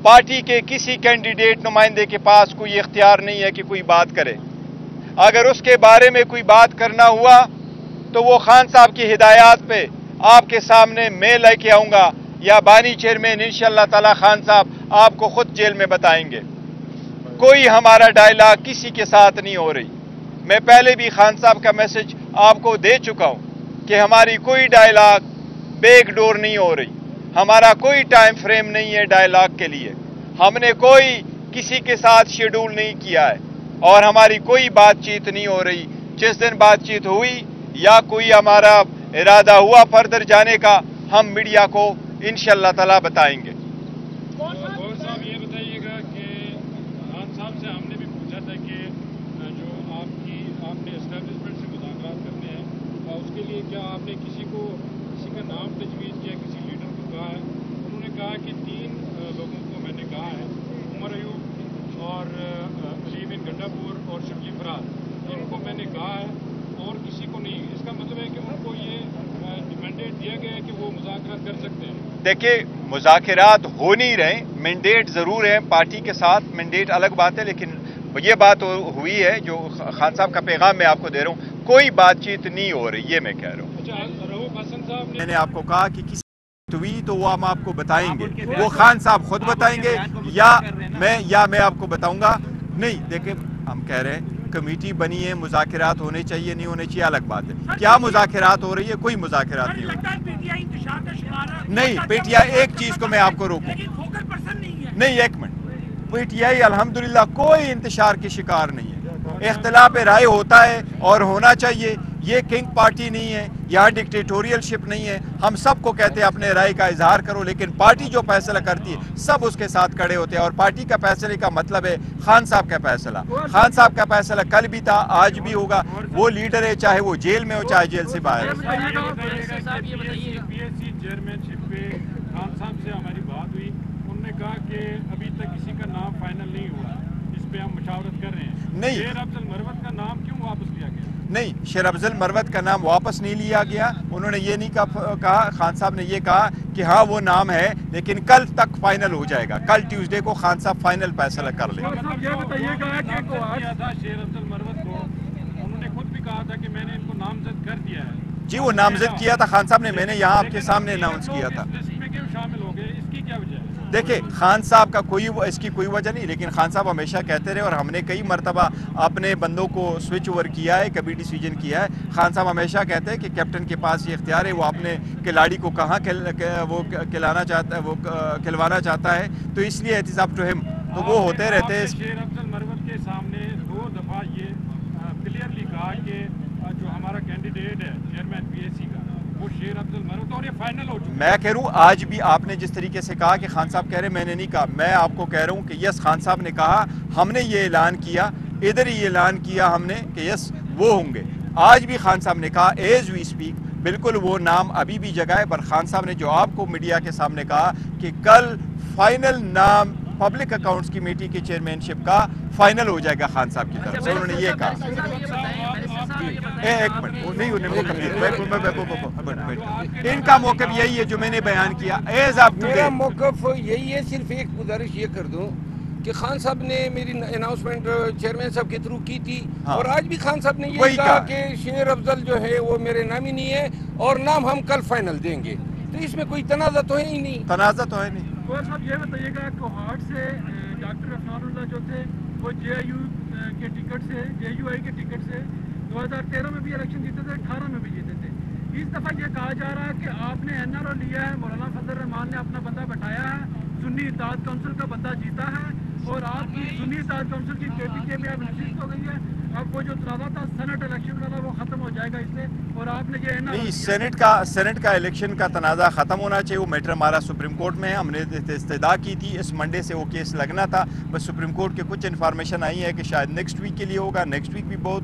Party के किसी candidate नुमाइंदे के पास कोई इख्तियार नहीं है कि कोई बात करे। अगर उसके बारे में कोई बात करना हुआ तो वो खान साहब की हिदायत पे आपके सामने मैं लेके आऊँगा या बानी चेयरमैन इंशाअल्लाह ताला खान साहब आपको खुद जेल में बताएंगे। कोई हमारा डायलॉग किसी के साथ नहीं हो रही। मैं पहले भी खान साहब का मैसेज आपको दे चुका हूँ कि हमारी कोई डायलॉग बैकडोर नहीं हो रही। हमारा कोई टाइम फ्रेम नहीं है डायलॉग के लिए। हमने कोई किसी के साथ शेड्यूल नहीं किया है और हमारी कोई बातचीत नहीं हो रही। जिस दिन बातचीत हुई या कोई हमारा इरादा हुआ फर्दर जाने का, हम मीडिया को इंशाअल्लाह ताला बताएंगे। साहब ये बताइएगा कि खान साहब से हमने भी पूछा था कि जो आपने एस्टैब्लिशमेंट से मुज़ाकरात करने हैं उसके लिए क्या आपने किसी का नाम तजवीज़ किया, किसी लीडर को कहा है? उन्होंने कहा कि 3 लोगों को मैंने कहा है, उमर अयूब और अली बिन गंडापुर और शबली फराज, इनको मैंने कहा है और किसी को नहीं। इसका मतलब है कि उनको ये मैंडेट दिया गया है कि वो मुज़ाकरात कर सकते हैं। देखिए, मुज़ाकरात हो नहीं रहे, मैंडेट ज़रूर है पार्टी के साथ, मैंडेट अलग बात है, लेकिन ये बात हुई है जो खान साहब का पैगाम मैं आपको दे रहा हूँ, कोई बातचीत नहीं हो रही, ये मैं कह रहा हूँ। अच्छा, रऊफ हसन साहब मैंने आपको कहा कि किसी हुई तो वो हम आपको बताएंगे, वो खान साहब खुद बताएंगे या मैं आपको बताऊंगा। नहीं, देखिए, हम कह रहे हैं कमेटी बनी है, मुज़ाकरात होने चाहिए, नहीं होने चाहिए अलग बात है। क्या मुज़ाकरात हो रही है? कोई मुज़ाकरात नहीं हो रही। नहीं, पीटीआई, एक चीज को मैं आपको रोकूं, नहीं, एक मिनट, पीटीआई अल्हम्दुलिल्लाह कोई इंतशार की शिकार नहीं है। इख्तिलाफ राय होता है और होना चाहिए। ये किंग पार्टी नहीं है, यहाँ डिक्टेटोरियलशिप नहीं है। हम सबको कहते हैं अपने राय का इजहार करो, लेकिन पार्टी जो फैसला करती है सब उसके साथ खड़े होते हैं और पार्टी का फैसले का मतलब है खान साहब का फैसला। खान साहब का फैसला कल भी था, आज भी होगा। वो लीडर है, चाहे वो जेल में हो चाहे जेल से बाहर हो। बीएससी चेयरमैनशिप पे खान साहब से हमारी बात हुई, उन्होंने कहा कि अभी तक किसी का नाम फाइनल नहीं हुआ, इस पे हम मुशावरत कर रहे हैं। नहीं, शेर अफजल मरवत का नाम क्यों वापस लिया गया? नहीं, शेर अफजल मरवत का नाम वापस नहीं लिया गया। उन्होंने ये नहीं कहा, खान साहब ने ये कहा कि हाँ वो नाम है, लेकिन कल तक फाइनल हो जाएगा। कल ट्यूसडे को खान साहब फाइनल फैसला कर लेंगे। ये बताइएगा कि किया था शेर अफजल मरवत को, उन्होंने खुद भी कहा था कि मैंने इनको नामजद कर दिया है। जी, वो नामजद किया था खान साहब ने, मैंने यहाँ आपके सामने अनाउंस किया था। इसमें क्यों शामिल हो गए, इसकी क्या वजह है? देखिए, खान साहब का इसकी कोई वजह नहीं, लेकिन खान साहब हमेशा कहते रहे और हमने कई मरतबा अपने बंदों को स्विच ओवर किया है, कभी डिसीजन किया है। खान साहब हमेशा कहते हैं कि कैप्टन के पास ये इख्तियार है, वो अपने खिलाड़ी को कहाँ खिलवाना चाहता है, तो इसलिए it is up to him, तो वो होते रहते हैं। शेर अफजल मरवत के सामने 2 दफ़ा ये क्लियरली कहा कि जो हमारा कैंडिडेट है चेयरमैन बीएससी का, वो शेर अफजल मरवत, और ये फाइनल हो चुका है। मैं कह रहा हूँ, आज भी आपने जिस तरीके से कहा कि खान साहब कह रहे, मैंने नहीं कहा। मैं आपको कह रहा हूँ कि यस, खान साहब ने कहा, हमने ये ऐलान किया, इधर ही ऐलान किया हमने कि यस वो होंगे। आज भी खान साहब ने कहा एज वी स्पीक, बिल्कुल वो नाम अभी भी जगह है। पर खान साहब ने जो आपको मीडिया के सामने कहा कि कल फाइनल नाम पब्लिक अकाउंट्स कमेटी की चेयरमैनशिप का फाइनल हो जाएगा खान साहब की तरफ से, उन्होंने ये कहा। एक मिनट, इनका मौक़िफ़ यही है जो मैंने बयान किया। एज ऑफ मेरा मौक़िफ़ यही है, सिर्फ एक गुजारिश ये कर दूं कि खान साहब ने मेरी अनाउंसमेंट चेयरमैन साहब के थ्रू की थी। हाँ। और आज भी खान साहब ने ये कहा कि शेर अफजल जो है वो मेरे नामिनी है और नाम हम कल फाइनल देंगे, तो इसमें कोई तनाज़ा तो है ही नहीं। तनाज़ा तो है नहीं। साहब ये बताइएगा, कोहाट से डॉक्टर अफनानुल्लाह जो थे वो जेआईयू के टिकट से, जेयूआई के टिकट से 2013 में भी इलेक्शन जीते थे, 18 में भी जीते थे। इस दफ़ा ये कहा जा रहा है कि आपने एनआरओ लिया है, मौलाना फजल रहमान ने अपना बंदा बैठाया है, सुन्नी इत्तेहाद काउंसिल का बंदा जीता है और आपकी सुन्नी इत्तेहाद काउंसिल की केपीके में अब नशिस्त हो गई है। अब वो जो तनाज़ा था सेनेट इलेक्शन वाला वो खत्म हो जाएगा इससे, और आपने ये नहीं, सेनेट का इलेक्शन का तनाज़ा ख़त्म होना चाहिए। वो मैटर हमारा सुप्रीम कोर्ट में है, हमने इस्तदा की थी, इस मंडे से वो केस लगना था। बस सुप्रीम कोर्ट के कुछ इन्फॉर्मेशन आई है कि शायद नेक्स्ट वीक के लिए होगा, नेक्स्ट वीक भी बहुत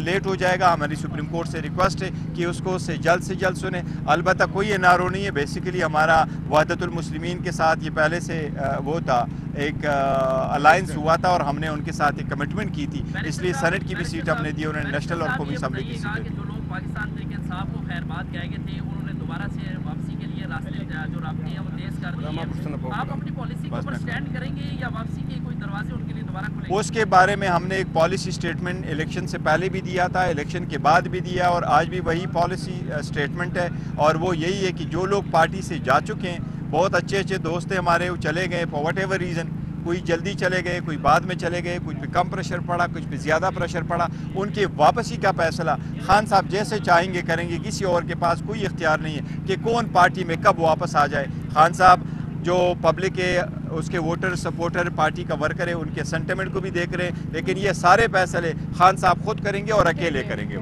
लेट हो जाएगा। हमारी सुप्रीम कोर्ट से रिक्वेस्ट है कि उसको से जल्द सुने। अलबत्ता कोई एनआरओ नहीं है, बेसिकली हमारा वहदतुल मुस्लिमीन के साथ ये पहले से वो था, एक अलायंस हुआ था और हमने उनके साथ एक कमिटमेंट की थी, इसलिए सेनेट की भी सीट हमने दी, उन्होंने नेशनल और कौमी असेंबली की सीट दी। जो लोग पाकिस्तान तहरीक इंसाफ को खैरबाद कह गए थे, उन्होंने दोबारा से वापसी के लिए ये रास्ते जो रास्ते हैं वो तेज कर दिए हैं, आप अपनी पॉलिसी के ऊपर स्टैंड करेंगे या वापसी के कोई दरवाजे उनके लिए दोबारा खुलेंगे? उसके बारे में हमने एक पॉलिसी स्टेटमेंट इलेक्शन से पहले भी दिया था, इलेक्शन के बाद भी दिया, और आज भी वही पॉलिसी स्टेटमेंट है। और वो यही है कि जो लोग पार्टी से जा चुके हैं, बहुत अच्छे अच्छे दोस्त हैं हमारे, वो चले गए फॉर वट एवर रीज़न, कोई जल्दी चले गए, कोई बाद में चले गए, कुछ पे कम प्रेशर पड़ा, कुछ पे ज़्यादा प्रेशर पड़ा, उनके वापसी का फैसला खान साहब जैसे चाहेंगे करेंगे। किसी और के पास कोई इख्तियार नहीं है कि कौन पार्टी में कब वापस आ जाए। खान साहब जो पब्लिक के उसके वोटर सपोर्टर पार्टी का वर्कर है, उनके सेंटिमेंट को भी देख रहे हैं, लेकिन ये सारे फैसले खान साहब खुद करेंगे और अकेले करेंगे।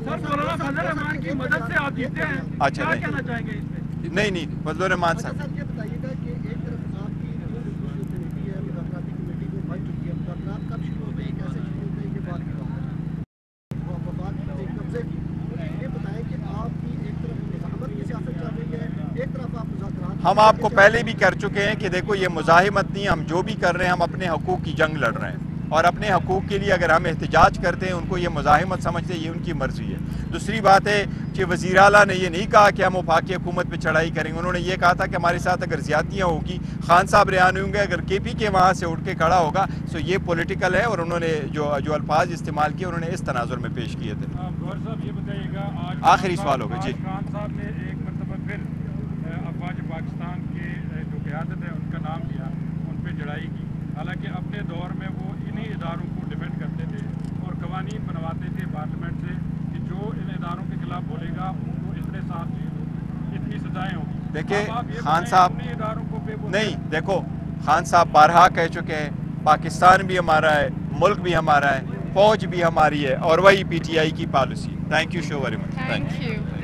अच्छा नहीं फजल रहमान साहब, हम आपको पहले भी कर चुके हैं कि देखो ये मुज़ाहिमत नहीं, हम जो भी कर रहे हैं हम अपने हकूक़ की जंग लड़ रहे हैं, और अपने हकूक़ के लिए अगर हम एहतजाज करते हैं उनको ये मुज़ाहिमत समझते हैं, ये उनकी मर्ज़ी है। दूसरी बात है कि वज़ीर आला ने ये नहीं कहा कि हम वफाकी हुकूमत पे चढ़ाई करेंगे, उन्होंने ये कहा था कि हमारे साथ अगर ज़्यादतियाँ होगी, खान साहब रिहा नहीं होंगे, अगर के पी के वहाँ से उठ के खड़ा होगा, सो ये पॉलिटिकल है। और उन्होंने जो अल्फाज इस्तेमाल किए उन्होंने इस तनाजुर में पेश किए थे। आखिरी सवाल होगा जी। खान साहब ने एक मरतबा फिर अफवाज पाकिस्तान के जो क़यादत है उनका नाम लिया, उन पर चढ़ाई की, हालांकि अपने दौर में वो इन्हीं इदारों को डिफेंड करते थे और कवानीन बनवाते थे पार्लियामेंट से कि जो इन इदारों के खिलाफ बोलेगा उनको इतने साल इतनी सजाएं होंगी। देखिए खान साहब नहीं, देखो खान साहब बारहा कह चुके हैं, पाकिस्तान भी हमारा है, मुल्क भी हमारा है, फौज भी हमारी है, और वही PTI की policy. Thank you so very much. Thank you.